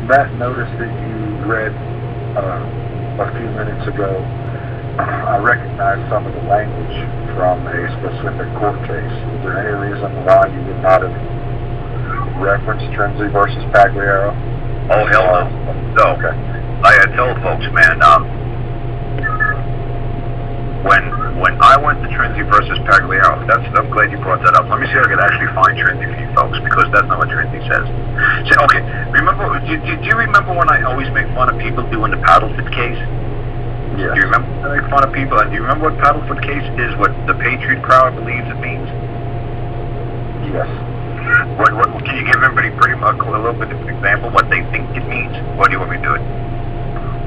that notice that you read a few minutes ago, I recognize some of the language from a specific court case. Is there any reason why you would not have referenced Trinzi versus Pagliaro? Oh, hell no. So, okay. I told folks, man, when I went to Trinzi versus Pagliaro, I'm glad you brought that up. Let me see if I can actually find Trinzi for you folks, because that's not what Trinzi says. So, okay, do you remember when I always make fun of people doing the Padelford case? Yeah. Do you remember when I make fun of people? And do you remember what Padelford case is, what the Patriot crowd believes it means? Yes. What can you give everybody pretty much a little bit of an example what they think it means? Or do you want me to do it?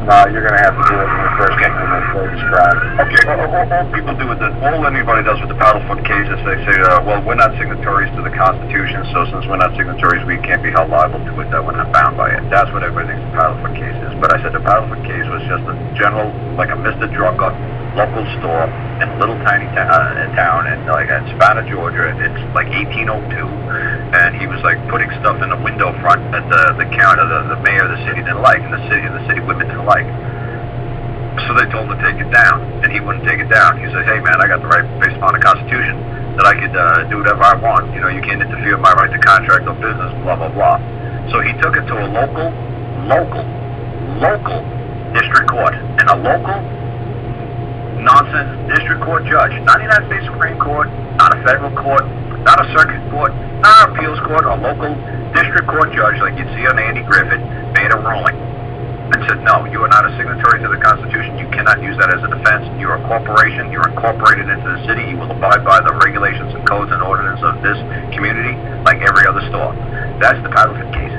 No, you're going to have to do it in the first Okay. they describe. Okay, all people do with all anybody does with the Padelford case is they say, well, we're not signatories to the Constitution, so since we're not signatories, we can't be held liable to it, that we're not bound by it. That's what everybody thinks the Padelford case is. But I said the Padelford case was just a general, like a Mr. Drucker, local store in a little tiny town in like Savannah, Georgia. It's like 1802, and he was like putting stuff in the window front that the counter, the mayor of the city didn't like, and the city women didn't like. So they told him to take it down, and he wouldn't take it down. He said, hey man, I got the right based upon the Constitution that I could do whatever I want. You know, you can't interfere with my right to contract or business, blah, blah, blah. So he took it to a local district court, and a local nonsense district court judge, not the United States Supreme Court, not a federal court, not a circuit court, not an appeals court, a local district court judge like you'd see on Andy Griffith made a ruling and said, no, you are not a signatory to the Constitution, you cannot use that as a defense, you're a corporation, you're incorporated into the city, you will abide by the regulations and codes and ordinances of this community like every other store. That's the Padelford case.